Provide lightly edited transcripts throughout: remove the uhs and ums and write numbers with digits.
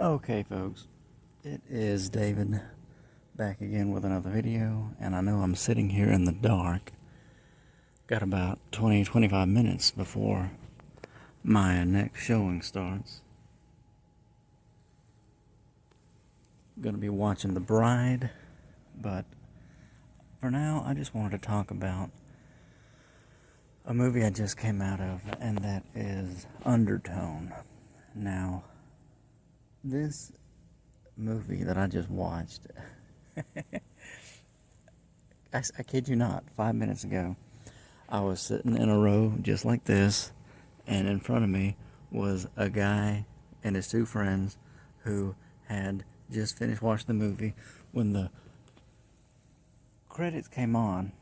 Okay, folks, it is David back again with another video, and I know I'm sitting here in the dark. Got about 20-25 minutes before my next showing starts. Gonna be watching The Bride, but for now, I just wanted to talk about a movie I just came out of, and that is Undertone. Now, this movie that I just watched, I kid you not, 5 minutes ago, I was sitting in a row just like this, and in front of me was a guy and his two friends who had just finished watching the movie when the credits came on.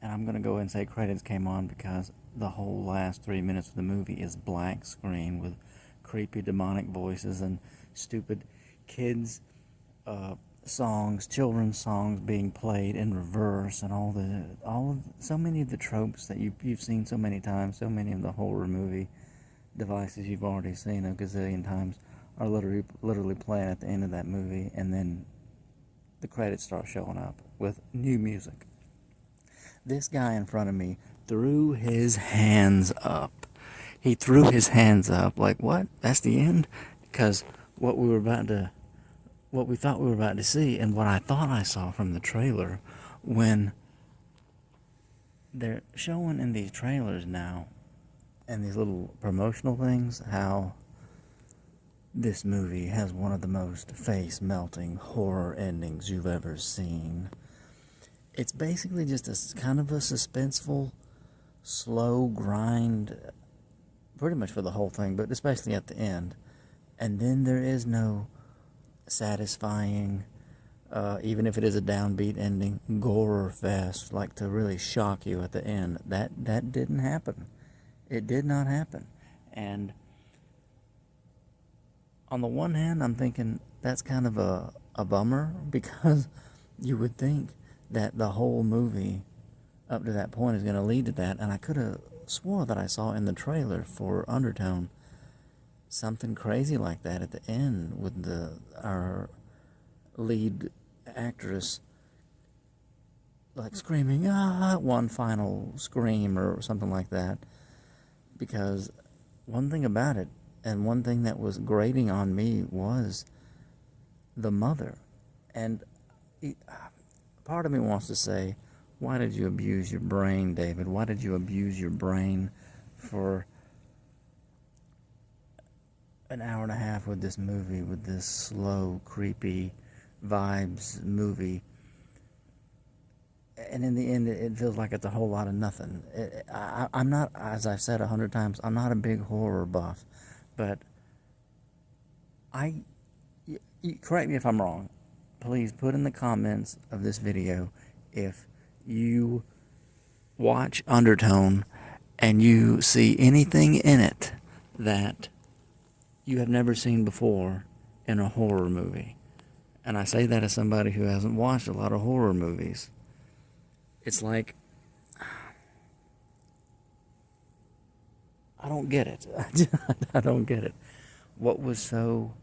And I'm going to go ahead and say credits came on because the whole last 3 minutes of the movie is black screen with creepy demonic voices and stupid kids songs, children's songs being played in reverse, and so many of the tropes that you've seen so many times, so many of the horror movie devices you've already seen a gazillion times are literally playing at the end of that movie, and then the credits start showing up with new music. This guy in front of me threw his hands up. He threw his hands up like, what? That's the end? Because what we thought we were about to see, and what I thought I saw from the trailer, when they're showing in these trailers now, and these little promotional things, how this movie has one of the most face-melting horror endings you've ever seen. It's basically just a kind of a suspenseful, slow grind, pretty much for the whole thing, but especially at the end. And then there is no satisfying, even if it is a downbeat ending, gore fest, like to really shock you at the end. That didn't happen. It did not happen. And on the one hand, I'm thinking that's kind of a bummer, because you would think that the whole movie up to that point is going to lead to that, and I could have swore that I saw in the trailer for Undertone something crazy like that at the end with our lead actress like screaming, one final scream or something like that. Because one thing about it, and one thing that was grating on me, was the mother. And part of me wants to say, why did you abuse your brain, David? Why did you abuse your brain for an hour and a half with this movie, with this slow, creepy vibes movie? And in the end, it feels like it's a whole lot of nothing. I'm not, as I've said 100 times, I'm not a big horror buff, but correct me if I'm wrong. Please put in the comments of this video if you watch Undertone and you see anything in it that you have never seen before in a horror movie. And I say that as somebody who hasn't watched a lot of horror movies. It's like, I don't get it. I don't get it. What was so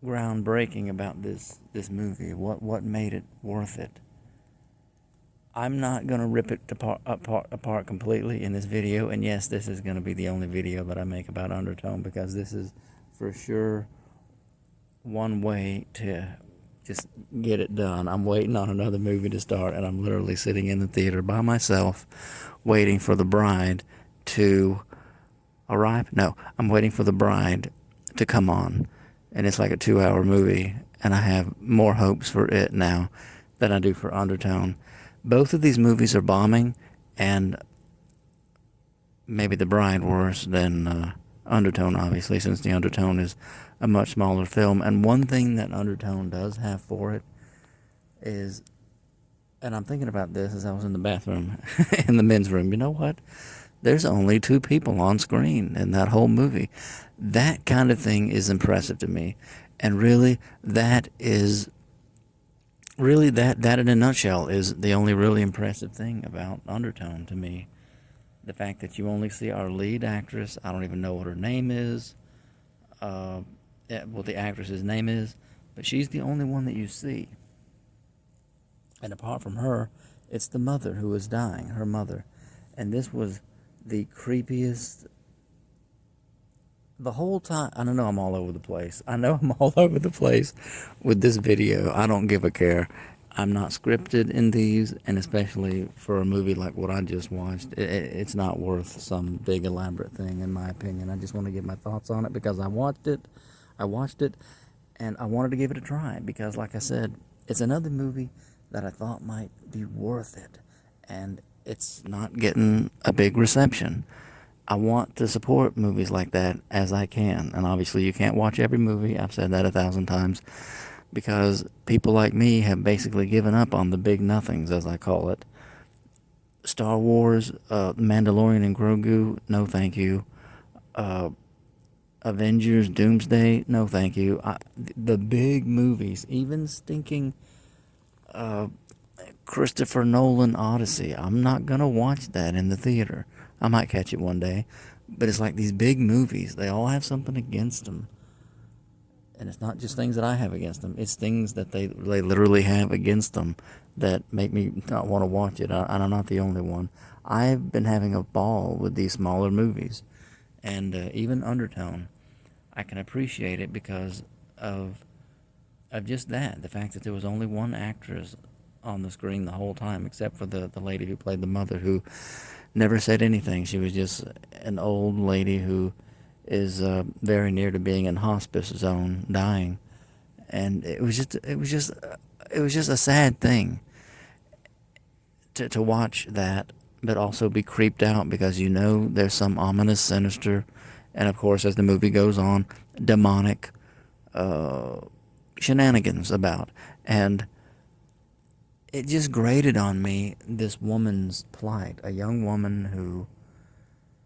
groundbreaking about this movie? What made it worth it? I'm not going to rip it apart completely in this video, and yes, this is going to be the only video that I make about Undertone, because this is for sure one way to just get it done. I'm waiting on another movie to start, and I'm literally sitting in the theater by myself waiting for The Bride to arrive. No, I'm waiting for The Bride to come on, and it's like a 2-hour movie, and I have more hopes for it now than I do for Undertone. Both of these movies are bombing, and maybe The Bride worse than Undertone, obviously, since the Undertone is a much smaller film. And one thing that Undertone does have for it is, and I'm thinking about this as I was in the bathroom, in the men's room, you know what? There's only 2 people on screen in that whole movie. That kind of thing is impressive to me. And really, that in a nutshell is the only really impressive thing about Undertone to me. The fact that you only see our lead actress, I don't even know what her name is, what the actress's name is, but she's the only one that you see. And apart from her, it's the mother who is dying, her mother. And this was the creepiest. The whole time, I don't know, I'm all over the place. I know I'm all over the place with this video. I don't give a care. I'm not scripted in these, and especially for a movie like what I just watched, it's not worth some big elaborate thing, in my opinion. I just want to give my thoughts on it because I watched it, and I wanted to give it a try because, like I said, it's another movie that I thought might be worth it, and it's not getting a big reception. I want to support movies like that as I can, and obviously you can't watch every movie. I've said that 1,000 times because people like me have basically given up on the big nothings, as I call it. Star Wars, Mandalorian and Grogu, no thank you. Avengers, Doomsday, no thank you. The big movies, even stinking Christopher Nolan Odyssey, I'm not going to watch that in the theater. I might catch it one day. But it's like these big movies, they all have something against them. And it's not just things that I have against them. It's things that they literally have against them that make me not want to watch it. And I'm not the only one. I've been having a ball with these smaller movies. And even Undertone, I can appreciate it because of just that. The fact that there was only one actress on the screen the whole time, except for the lady who played the mother, who never said anything. She was just an old lady who is very near to being in hospice zone, dying, and it was just a sad thing to watch that, but also be creeped out because you know there's some ominous, sinister, and of course as the movie goes on, demonic shenanigans about, and it just grated on me this woman's plight, a young woman who.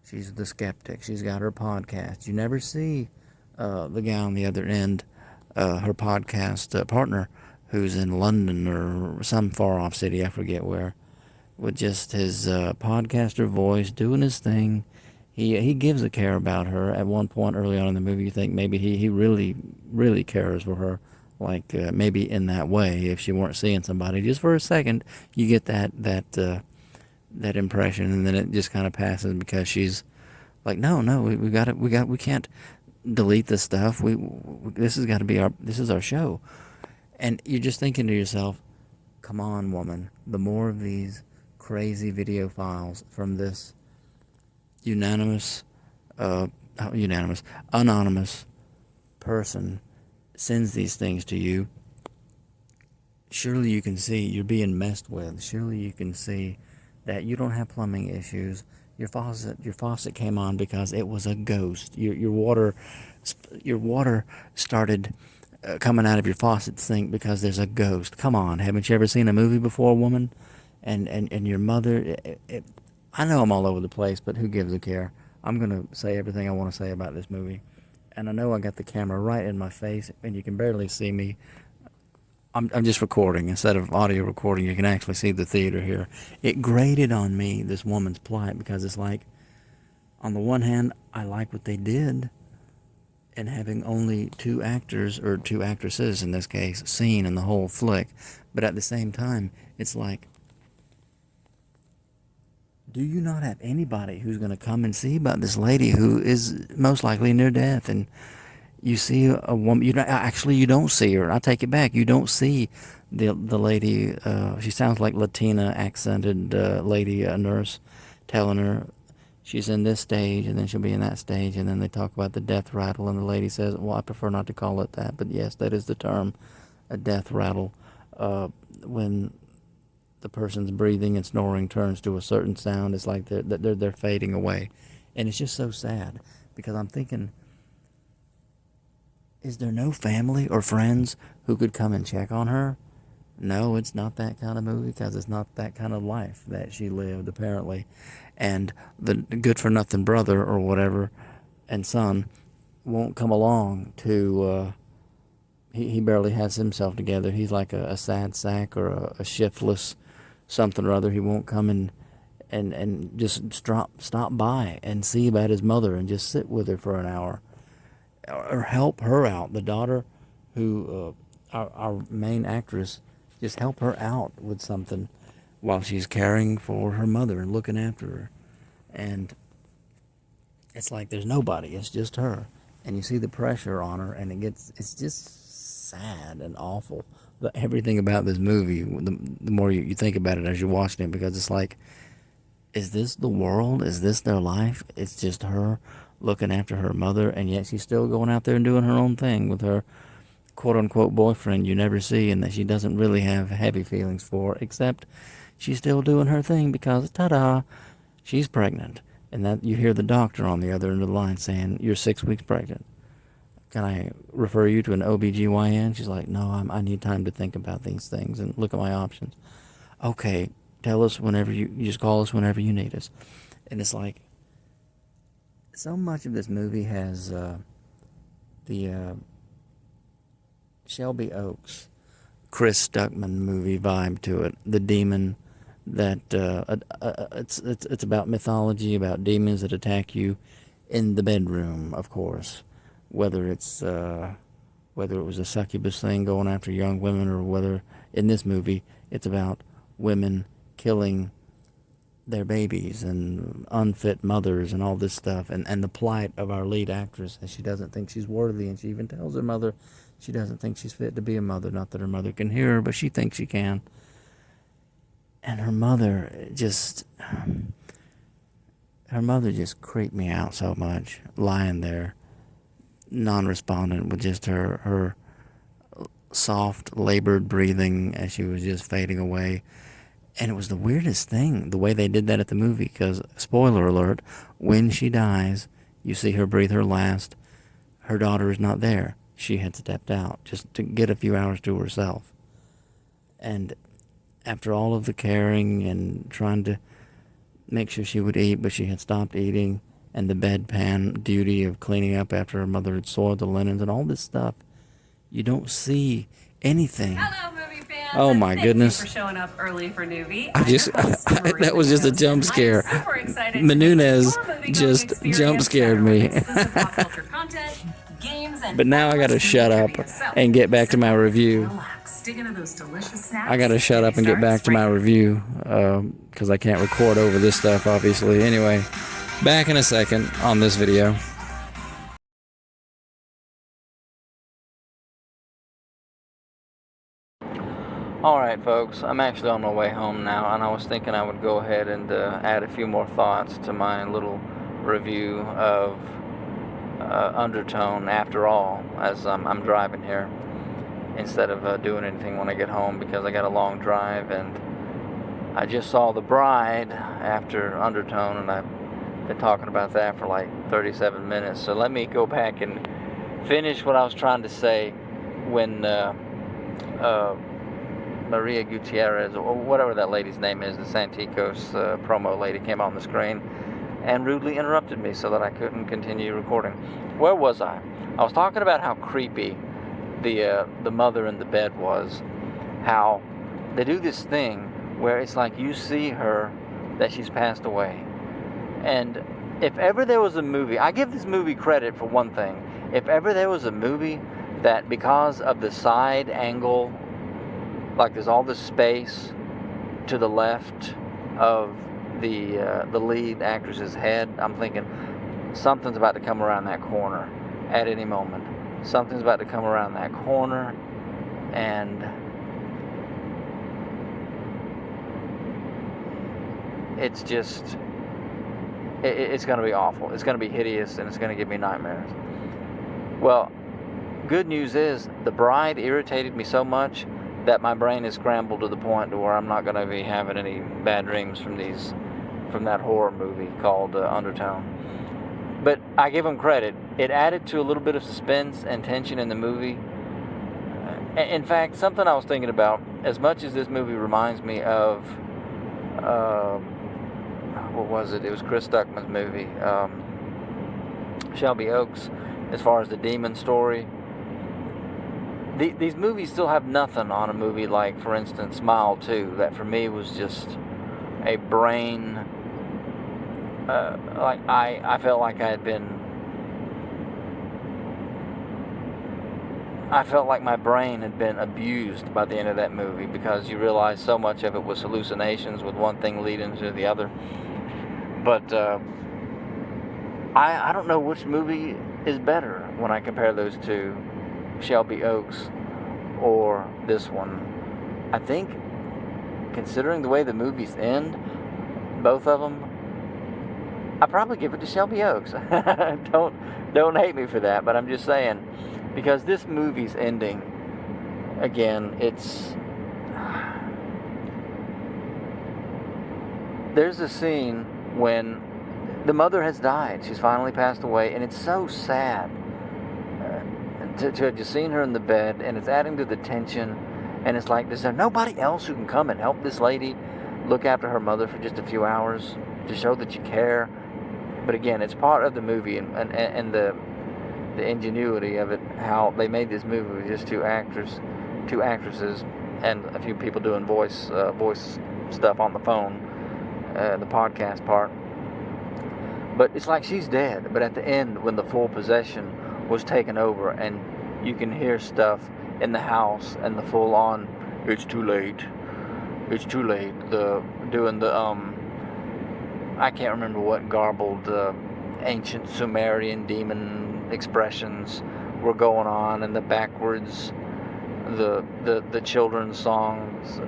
She's the skeptic. She's got her podcast. You never see the guy on the other end, her podcast partner, who's in London or some far-off city, I forget where, with just his podcaster voice doing his thing. He gives a care about her. At one point early on in the movie, you think maybe he really, really cares for her, like maybe in that way, if she weren't seeing somebody. Just for a second, you get that impression, and then it just kind of passes because she's like, no, we can't delete this stuff. This has got to be this is our show, and you're just thinking to yourself, come on, woman, the more of these crazy video files from this anonymous person sends these things to you. Surely you can see you're being messed with. Surely you can see that you don't have plumbing issues. Your faucet came on because it was a ghost. Your water started coming out of your faucet sink because there's a ghost. Come on, haven't you ever seen a movie before, woman? And your mother. I know I'm all over the place, but who gives a care? I'm gonna say everything I want to say about this movie, and I know I got the camera right in my face, and you can barely see me. I'm just recording. Instead of audio recording, you can actually see the theater here. It grated on me, this woman's plight, because it's like, on the one hand, I like what they did in having only two actors, or two actresses in this case, seen in the whole flick. But at the same time, it's like, do you not have anybody who's going to come and see about this lady who is most likely near death? And you see a woman, you don't see her. I take it back. You don't see the lady. She sounds like Latina accented lady, a nurse, telling her she's in this stage and then she'll be in that stage, and then they talk about the death rattle, and the lady says, well, I prefer not to call it that, but yes, that is the term, a death rattle, when the person's breathing and snoring turns to a certain sound. It's like they're fading away, and it's just so sad because I'm thinking, is there no family or friends who could come and check on her? No, it's not that kind of movie because it's not that kind of life that she lived, apparently. And the good-for-nothing brother or whatever and son won't come along to... he barely has himself together. He's like a sad sack or a shiftless something or other. He won't come and just stop by and see about his mother and just sit with her for an hour. or help her out. The daughter, who our main actress, just help her out with something while she's caring for her mother and looking after her. And it's like there's nobody. It's just her, and you see the pressure on her, and it's just sad and awful. But everything about this movie, the more you think about it as you're watching it, because it's like, is this the world? Is this their life? It's just her looking after her mother, and yet she's still going out there and doing her own thing with her quote-unquote boyfriend you never see and that she doesn't really have heavy feelings for, except she's still doing her thing because, ta-da, she's pregnant. And that you hear the doctor on the other end of the line saying, you're 6 weeks pregnant. Can I refer you to an OBGYN? She's like, no, I need time to think about these things and look at my options. Okay, tell us whenever you just call us whenever you need us. And it's like, so much of this movie has the Shelby Oaks, Chris Stuckman movie vibe to it. The demon that it's about mythology, about demons that attack you in the bedroom, of course. Whether it was a succubus thing going after young women, or whether in this movie it's about women killing their babies and unfit mothers and all this stuff, and the plight of our lead actress, as she doesn't think she's worthy, and she even tells her mother she doesn't think she's fit to be a mother. Not that her mother can hear her, but she thinks she can. And her mother just creeped me out so much, lying there, non-respondent, with just her soft, labored breathing as she was just fading away. And it was the weirdest thing, the way they did that at the movie, because, spoiler alert, when she dies, you see her breathe her last. Her daughter is not there. She had stepped out just to get a few hours to herself. And after all of the caring and trying to make sure she would eat, but she had stopped eating, and the bedpan duty of cleaning up after her mother had soiled the linens and all this stuff, you don't see anything. Hello, movie fans. Oh my goodness! Thank you for showing up early for Newbie. That was just a jump scare. Menunez just jump scared me. But now I gotta shut up and get back to my review. I gotta shut up and get back to my review because I can't record over this stuff, obviously. Anyway, back in a second on this video. Alright folks, I'm actually on my way home now, and I was thinking I would go ahead and add a few more thoughts to my little review of Undertone after all, as I'm driving here, instead of doing anything when I get home, because I got a long drive, and I just saw The Bride after Undertone, and I've been talking about that for like 37 minutes, so let me go back and finish what I was trying to say when Maria Gutierrez, or whatever that lady's name is, the Santikos promo lady, came on the screen and rudely interrupted me so that I couldn't continue recording. Where was I? I was talking about how creepy the mother in the bed was. How they do this thing where it's like you see her, that she's passed away. And if ever there was a movie, I give this movie credit for one thing. If ever there was a movie that, because of the side angle, like there's all this space to the left of the lead actress's head, I'm thinking something's about to come around that corner at any moment. Something's about to come around that corner, and it's just, it's going to be awful. It's going to be hideous, and it's going to give me nightmares. Well, good news is The Bride irritated me so much that my brain is scrambled to the point to where I'm not going to be having any bad dreams from that horror movie called Undertone. But I give them credit. It added to a little bit of suspense and tension in the movie. In fact, something I was thinking about, as much as this movie reminds me of, what was it? It was Chris Stuckman's movie, Shelby Oaks, as far as the demon story. These movies still have nothing on a movie like, for instance, Smile 2, that for me was just a brain, I felt like I had been I felt like my brain had been abused by the end of that movie, because you realize so much of it was hallucinations, with one thing leading to the other. But I don't know which movie is better when I compare those two, Shelby Oaks or this one. I think, considering the way the movies end, both of them, I'd probably give it to Shelby Oaks. Don't hate me for that, but I'm just saying, because this movie's ending, again, there's a scene when the mother has died. She's finally passed away, and it's so sad to have just seen her in the bed, and it's adding to the tension. And it's like, is there nobody else who can come and help this lady look after her mother for just a few hours to show that you care? But again, it's part of the movie, and the ingenuity of it, how they made this movie with just two actresses, and a few people doing voice stuff on the phone, the podcast part. But it's like she's dead, but at the end, when the full possession was taken over, and you can hear stuff in the house, and the full-on, it's too late, doing the, I can't remember what garbled, ancient Sumerian demon expressions were going on, and the backwards, the children's songs,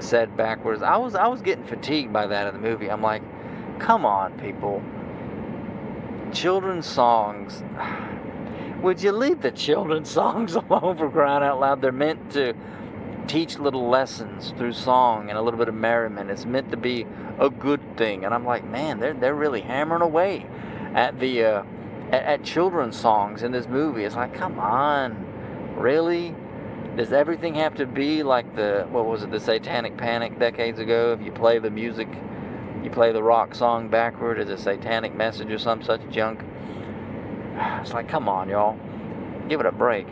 said backwards. I was getting fatigued by that in the movie. I'm like, come on, people. Children's songs. Would you leave the children's songs alone, for crying out loud? They're meant to teach little lessons through song and a little bit of merriment. It's meant to be a good thing. And I'm like, man, they're really hammering away at the at children's songs in this movie. It's like, come on, really? Does everything have to be like the Satanic Panic decades ago? If you play the music, you play the rock song backward as a satanic message or some such junk. It's like, come on, y'all. Give it a break.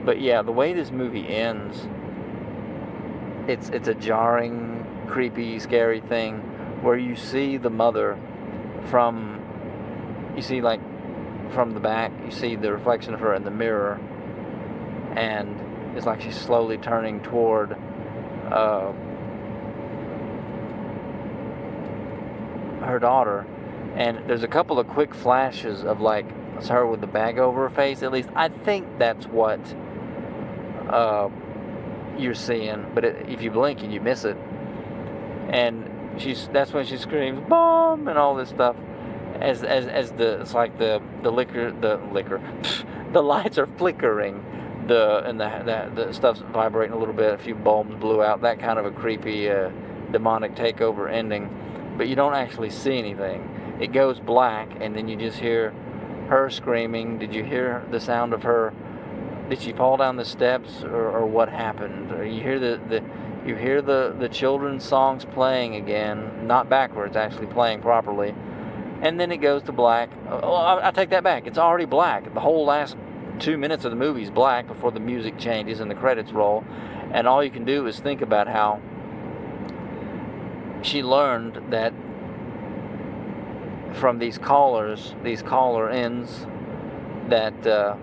But yeah, the way this movie ends, it's a jarring, creepy, scary thing where you see the mother from the back, you see the reflection of her in the mirror, and it's like she's slowly turning toward her daughter, and there's a couple of quick flashes of like it's her with the bag over her face. At least I think that's what you're seeing, but if you blink and you miss it, and that's when she screams "bomb" and all this stuff, as it's like the liquor the lights are flickering, the stuff's vibrating a little bit, a few bulbs blew out, that kind of a creepy demonic takeover ending. But you don't actually see anything. It goes black, and then you just hear her screaming. Did you hear the sound of her? Did she fall down the steps, or what happened? Or you hear the children's songs playing again, not backwards, actually playing properly, and then it goes to black. I take that back. It's already black. The whole last 2 minutes of the movie is black before the music changes and the credits roll, and all you can do is think about how she learned that from these caller-ins, that the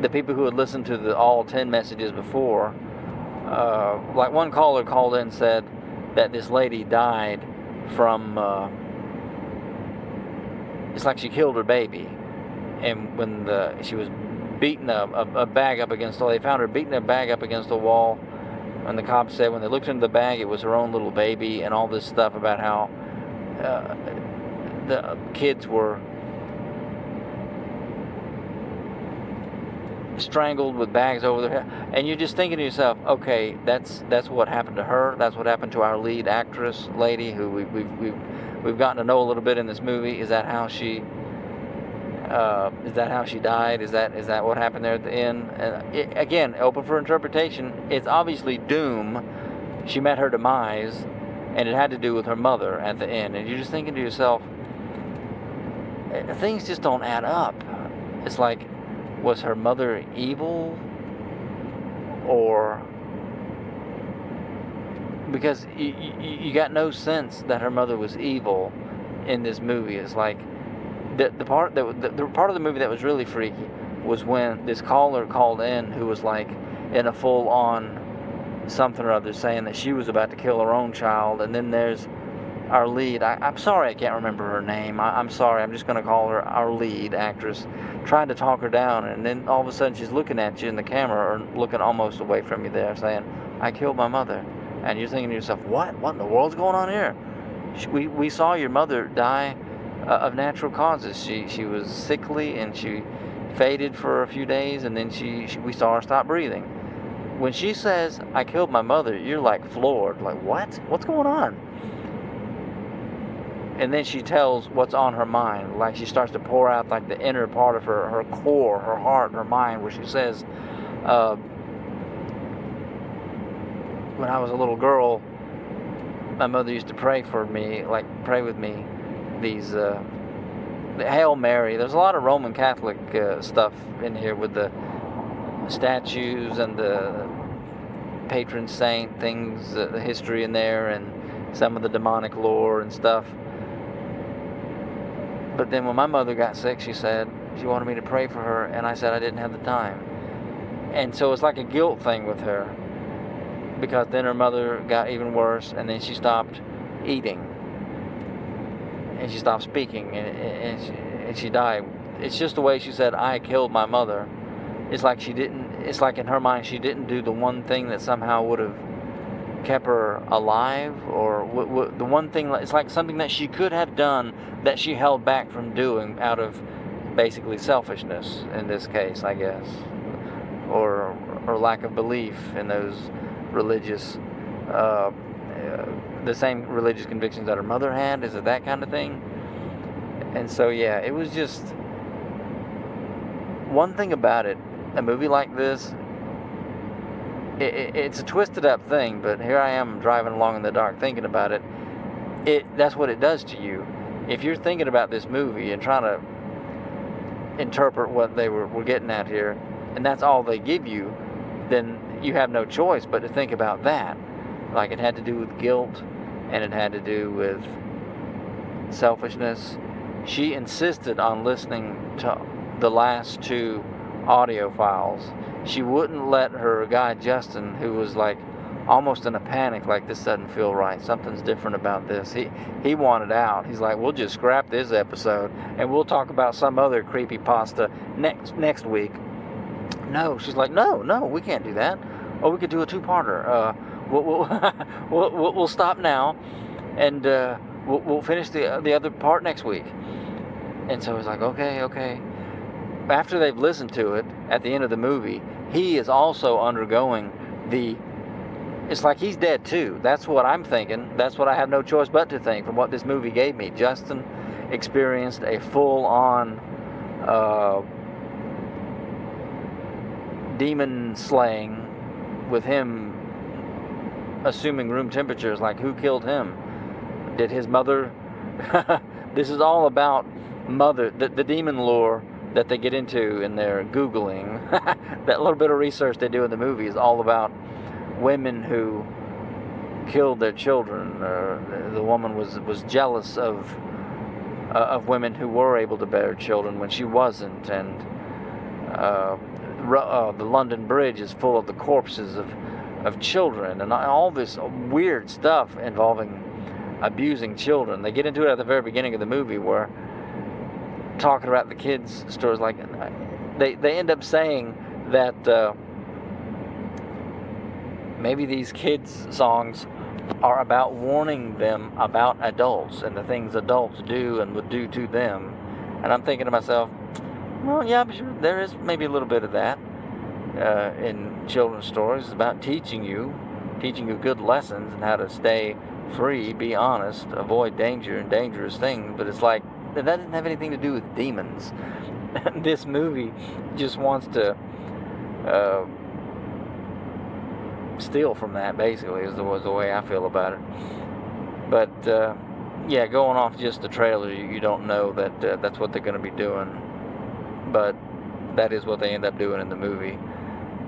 people who had listened to all 10 messages before, like one caller called in and said that this lady died from, it's like she killed her baby, and when she was beating a bag up against they found her beating a bag up against the wall. And the cops said when they looked into the bag, it was her own little baby, and all this stuff about how the kids were strangled with bags over their head. And you're just thinking to yourself, okay, that's what happened to her. That's what happened to our lead actress lady, who we've gotten to know a little bit in this movie. Is that how she died? Is that what happened there at the end? And again, open for interpretation. It's obviously doom. She met her demise, and it had to do with her mother at the end. And you're just thinking to yourself, things just don't add up. It's like, was her mother evil? Or because you got no sense that her mother was evil in this movie. It's like the part the part of the movie that was really freaky was when this caller called in who was like in a full-on something or other, saying that she was about to kill her own child. And then there's our lead. I'm sorry I can't remember her name. I'm sorry. I'm just going to call her our lead actress, trying to talk her down. And then all of a sudden she's looking at you in the camera, or looking almost away from you there, saying, "I killed my mother." And you're thinking to yourself, what in the world's going on here? We saw your mother die of natural causes. She was sickly, and she faded for a few days, and then we saw her stop breathing. When she says, "I killed my mother," you're like floored. Like, what? What's going on? And then she tells what's on her mind. Like, she starts to pour out like the inner part of her core, her heart, her mind, where she says, when I was a little girl, my mother used to pray for me, like pray with me, the Hail Mary. There's a lot of Roman Catholic stuff in here with the statues and the patron saint things, the history in there, and some of the demonic lore and stuff. But then when my mother got sick, she said she wanted me to pray for her, and I said I didn't have the time. And so it's like a guilt thing with her, because then her mother got even worse, and then she stopped eating, and she stopped speaking, and she died. It's just the way she said, "I killed my mother." It's like it's like in her mind she didn't do the one thing that somehow would have kept her alive, or the one thing, it's like something that she could have done that she held back from doing out of basically selfishness in this case, I guess, or lack of belief in those religious, the same religious convictions that her mother had. Is it that kind of thing? And so yeah, it was just one thing about it. A movie like this, it's a twisted up thing, but here I am driving along in the dark thinking about it. That's what it does to you. If you're thinking about this movie and trying to interpret what they were getting at here, and that's all they give you, then you have no choice but to think about that. Like, it had to do with guilt, and it had to do with selfishness. She insisted on listening to the last two audio files. She wouldn't let her guy Justin, who was like almost in a panic, like, this doesn't feel right, something's different about this. He wanted out. He's like, we'll just scrap this episode and we'll talk about some other creepypasta next week. No, she's like, no, we can't do that. Oh, we could do a two-parter. We'll stop now, and we'll finish the other part next week. And so he's like, okay. After they've listened to it, at the end of the movie, he is also undergoing it's like he's dead too. That's what I'm thinking. That's what I have no choice but to think from what this movie gave me. Justin experienced a full-on demon slaying, with him assuming room temperatures. Like, who killed him? Did his mother? This is all about mother, the demon lore that they get into in their Googling. That little bit of research they do in the movie is all about women who killed their children. The woman was jealous of women who were able to bear children when she wasn't, and the London Bridge is full of the corpses of children, and all this weird stuff involving abusing children. They get into it at the very beginning of the movie, where talking about the kids' stories, like they end up saying that maybe these kids' songs are about warning them about adults and the things adults do and would do to them. And I'm thinking to myself, well, yeah, I'm sure there is maybe a little bit of that in children's stories. It's about teaching you good lessons and how to stay free, be honest, avoid danger and dangerous things. But it's like, that doesn't have anything to do with demons. This movie just wants to steal from that, basically, is the way I feel about it. But yeah, going off just the trailer, you don't know that that's what they're going to be doing, but that is what they end up doing in the movie.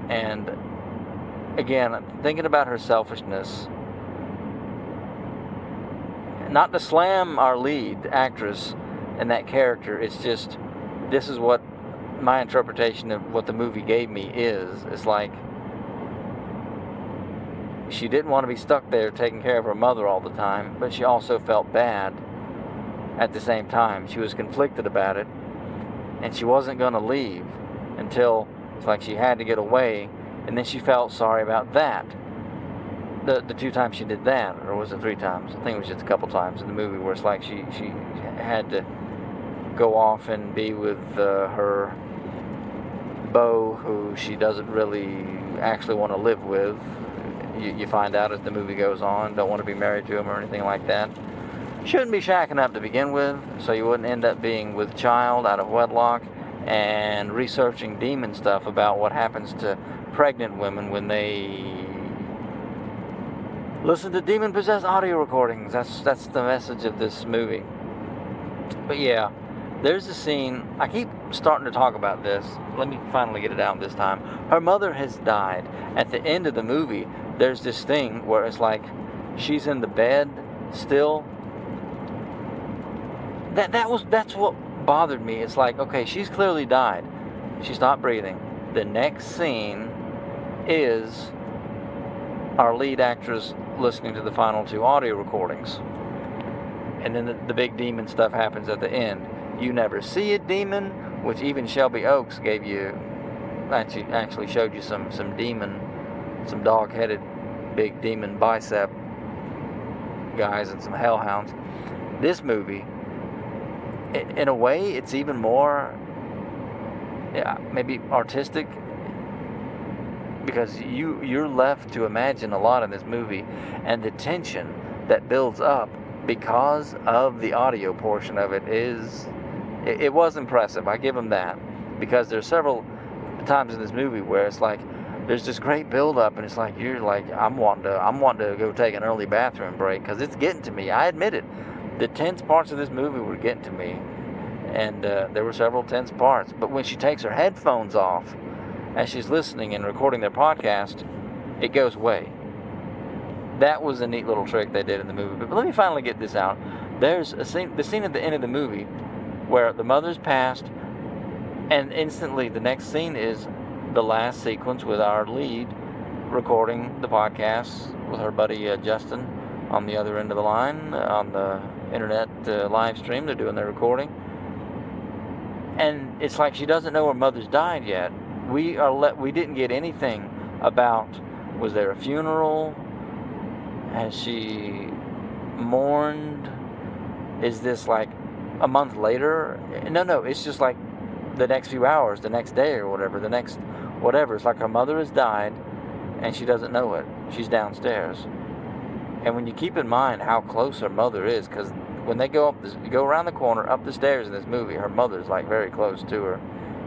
And again, thinking about her selfishness, not to slam our lead actress, and that character. It's just, this is what my interpretation of what the movie gave me is. It's like, she didn't want to be stuck there taking care of her mother all the time, but she also felt bad at the same time. She was conflicted about it, and she wasn't going to leave until it's like she had to get away, and then she felt sorry about that. The 2 times she did that, or was it 3 times? I think it was just a couple times in the movie where it's like she had to go off and be with her beau, who she doesn't really actually want to live with. You find out as the movie goes on, don't want to be married to him or anything like that. Shouldn't be shacking up to begin with, so you wouldn't end up being with child out of wedlock and researching demon stuff about what happens to pregnant women when they listen to demon-possessed audio recordings. That's the message of this movie. But yeah, there's a scene, I keep starting to talk about this. Let me finally get it out this time. Her mother has died. At the end of the movie, there's this thing where it's like she's in the bed still. That's what bothered me. It's like, okay, she's clearly died. She stopped breathing. The next scene is our lead actress listening to the final 2 audio recordings. And then the big demon stuff happens at the end. You never see a demon, which even Shelby Oaks gave you, actually showed you some demon, some dog-headed big demon bicep guys and some hellhounds. This movie, in a way, it's even more, maybe artistic, because you're left to imagine a lot in this movie, and the tension that builds up because of the audio portion of it it was impressive. I give them that, because there's several times in this movie where it's like there's this great build up, and it's like you're like, I'm wanting to go take an early bathroom break because it's getting to me. I admit it. The tense parts of this movie were getting to me, and there were several tense parts. But when she takes her headphones off as she's listening and recording their podcast, it goes away. That was a neat little trick they did in the movie. But let me finally get this out. There's the scene at the end of the movie where the mother's passed, and instantly the next scene is the last sequence with our lead recording the podcast with her buddy Justin on the other end of the line on the internet live stream. They're doing their recording, and it's like she doesn't know her mother's died yet. We didn't get anything about, was there a funeral? Has she mourned? Is this like a month later? No, it's just like the next few hours, the next day or whatever, It's like her mother has died and she doesn't know it. She's downstairs. And when you keep in mind how close her mother is, because when they go around the corner, up the stairs in this movie, her mother's like very close to her,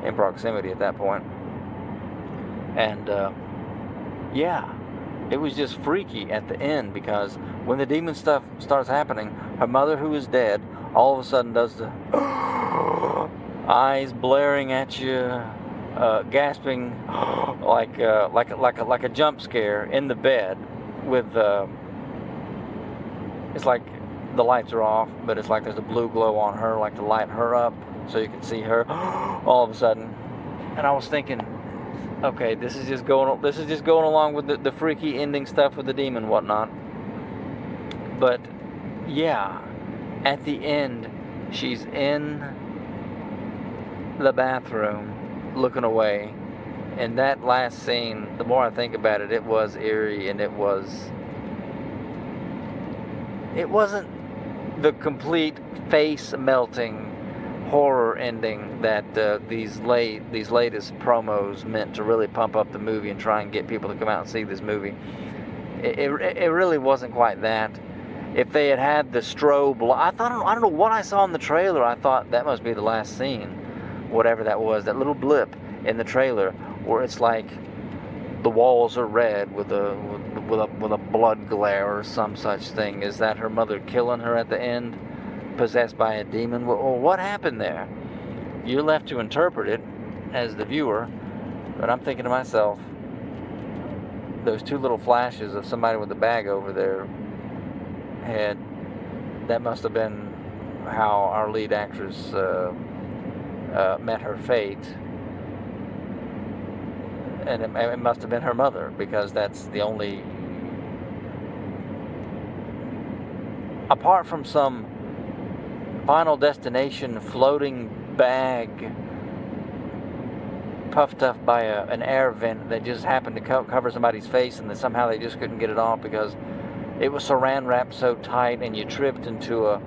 in proximity at that point. And yeah, it was just freaky at the end, because when the demon stuff starts happening, her mother, who is dead, all of a sudden does the eyes blaring at you, gasping like a jump scare in the bed with it's like the lights are off, but it's like there's a blue glow on her, like to light her up so you can see her all of a sudden. And I was thinking, okay, this is just going along with the freaky ending stuff with the demon and whatnot. But yeah, at the end, she's in the bathroom looking away, and that last scene, the more I think about it, it was eerie, and it wasn't the complete face melting horror ending that these latest promos meant to really pump up the movie and try and get people to come out and see this movie. It really wasn't quite that. If they had the strobe, I don't know what I saw in the trailer. I thought that must be the last scene, whatever that was, that little blip in the trailer where it's like the walls are red with a blood glare or some such thing. Is that her mother killing her at the end, possessed by a demon? Well, what happened there? You're left to interpret it as the viewer, but I'm thinking to myself, those 2 little flashes of somebody with a bag over their head, that must have been how our lead actress met her fate. And it must have been her mother, because that's the only, apart from some Final Destination floating bag puffed up by an air vent that just happened to cover somebody's face, and then somehow they just couldn't get it off because it was saran wrapped so tight, and you tripped into a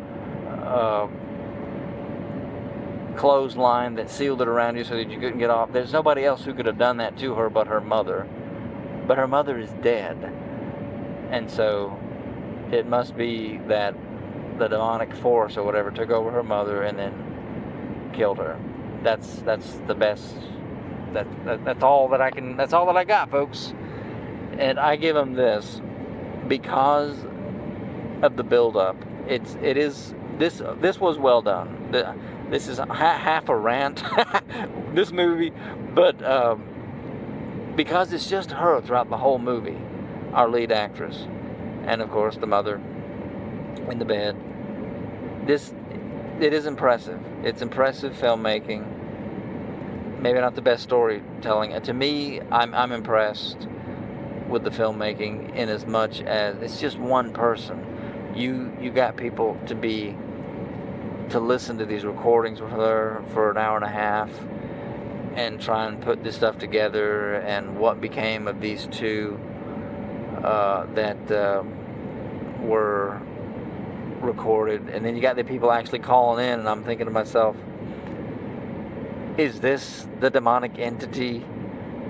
clothesline that sealed it around you so that you couldn't get off. There's nobody else who could have done that to her but her mother. But her mother is dead. And so it must be that the demonic force or whatever took over her mother and then killed her. That's the best. That's all that I can. That's all that I got, folks. And I give them this because of the build-up. This was well done. This is half a rant, this movie, but because it's just her throughout the whole movie, our lead actress, and of course the mother in the bed. It is impressive. It's impressive filmmaking. Maybe not the best storytelling. To me, I'm impressed with the filmmaking in as much as it's just one person. You got people to listen to these recordings with her for an hour and a half and try and put this stuff together, and what became of these two that were recorded. And then you got the people actually calling in, and I'm thinking to myself, is this the demonic entity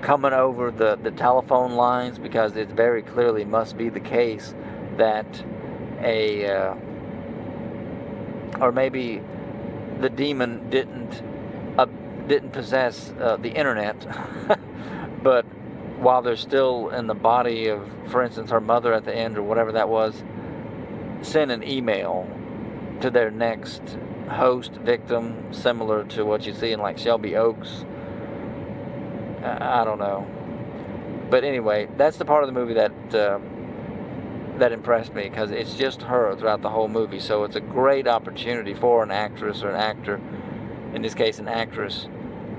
coming over the telephone lines? Because it very clearly must be the case that or maybe the demon didn't possess the internet, but while they're still in the body of, for instance, her mother at the end or whatever that was, send an email to their next host victim, similar to what you see in like Shelby Oaks. I don't know, but anyway, that's the part of the movie that impressed me, because it's just her throughout the whole movie. So it's a great opportunity for an actress or an actor, in this case an actress,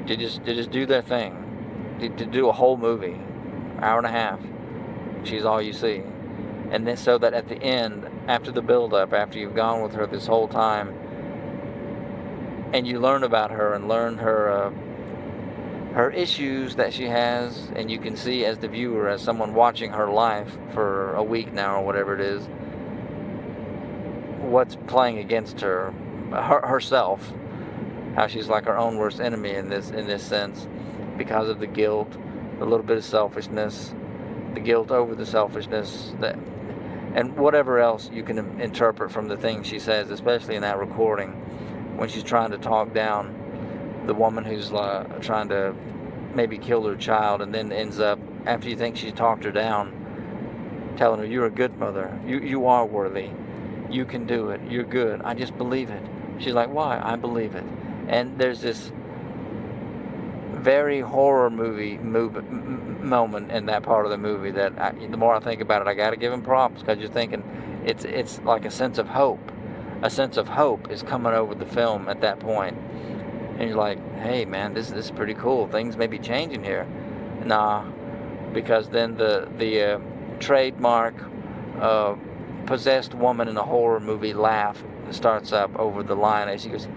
to just do their thing, to do a whole movie, hour and a half. She's all you see, and then so that at the end, after the build-up, after you've gone with her this whole time, and you learn about her and learn her issues that she has, and you can see as the viewer, as someone watching her life for a week now or whatever it is, what's playing against her, herself, how she's like her own worst enemy in this sense, because of the guilt, a little bit of selfishness, the guilt over the selfishness, and whatever else you can interpret from the things she says, especially in that recording, when she's trying to talk down the woman who's trying to maybe kill her child, and then ends up, after you think she's talked her down, telling her, you're a good mother, you are worthy, you can do it, you're good, I just believe it. She's like, why? I believe it. And there's this very horror movie moment in that part of the movie that the more I think about it, I got to give him props, because you're thinking it's like a sense of hope. A sense of hope is coming over the film at that point. And you're like, hey man, this is pretty cool. Things may be changing here. Nah, because then the trademark possessed woman in a horror movie laugh starts up over the line as she goes,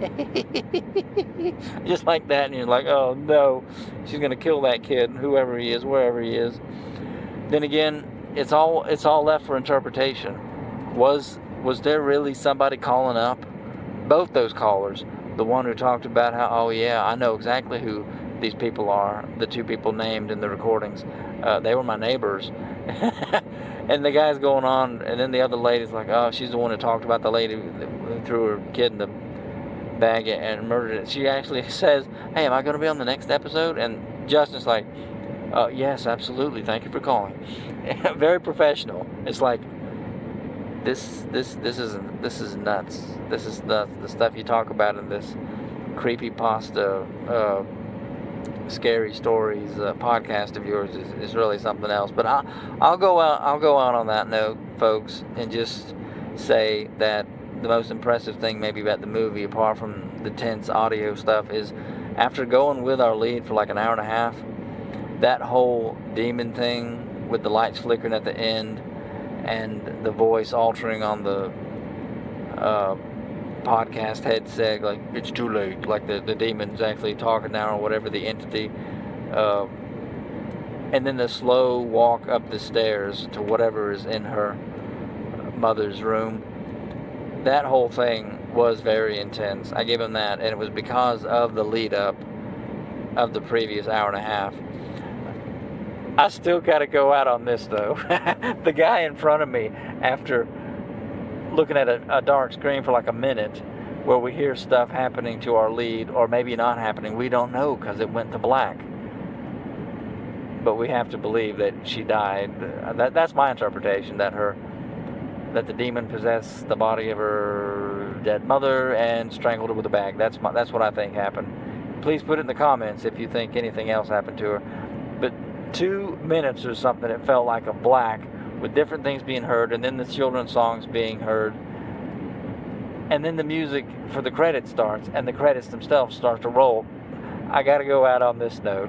just like that, and you're like, oh no, she's gonna kill that kid, whoever he is, wherever he is. Then again, it's all left for interpretation. Was there really somebody calling up? Both those callers, the one who talked about how, oh yeah, I know exactly who these people are, the two people named in the recordings, they were my neighbors. And the guy's going on, and then the other lady's like, oh, she's the one who talked about the lady who threw her kid in the bag and murdered it. She actually says, hey, am I going to be on the next episode? And Justin's like, yes, absolutely, thank you for calling. Very professional. It's like, this is nuts. This is nuts. The stuff you talk about in this creepypasta scary stories podcast of yours is really something else. But I'll go out on that note, folks, and just say that the most impressive thing maybe about the movie, apart from the tense audio stuff, is after going with our lead for like an hour and a half, that whole demon thing with the lights flickering at the end and the voice altering on the podcast headset, like, it's too late, like the demon's actually talking now, or whatever, the entity, and then the slow walk up the stairs to whatever is in her mother's room. That whole thing was very intense. I give him that, and it was because of the lead up of the previous hour and a half. I still gotta go out on this though. The guy in front of me, after looking at a dark screen for like a minute, where we hear stuff happening to our lead, or maybe not happening, we don't know because it went to black. But we have to believe that she died. That's my interpretation, that the demon possessed the body of her dead mother and strangled her with a bag. That's what I think happened. Please put it in the comments if you think anything else happened to her. But 2 minutes or something, it felt like a black, with different things being heard, and then the children's songs being heard, and then the music for the credits starts, and the credits themselves start to roll. I gotta go out on this note.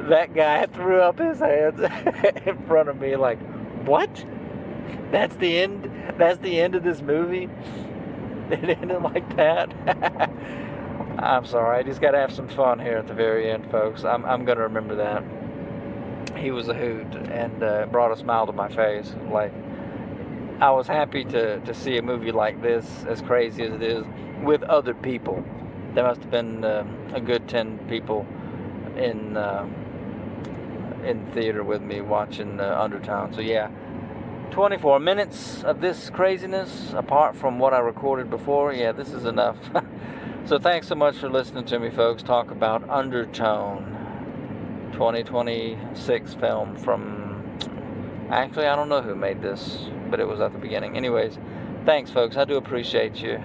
That guy threw up his hands in front of me like, what? That's the end? That's the end of this movie? It ended like that? I'm sorry, I just gotta have some fun here at the very end, folks. I'm gonna remember that. He was a hoot, and brought a smile to my face. Like, I was happy to see a movie like this, as crazy as it is, with other people. There must have been a good 10 people in theater with me watching Undertone. So yeah, 24 minutes of this craziness, apart from what I recorded before. Yeah, this is enough. So thanks so much for listening to me, folks, talk about Undertone, 2026 film from, actually, I don't know who made this, but it was at the beginning. Anyways, thanks, folks. I do appreciate you.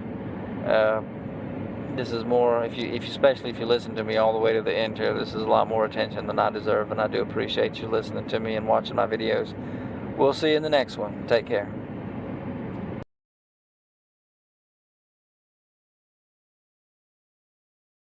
This is more, especially if you listen to me all the way to the end here, this is a lot more attention than I deserve, and I do appreciate you listening to me and watching my videos. We'll see you in the next one. Take care.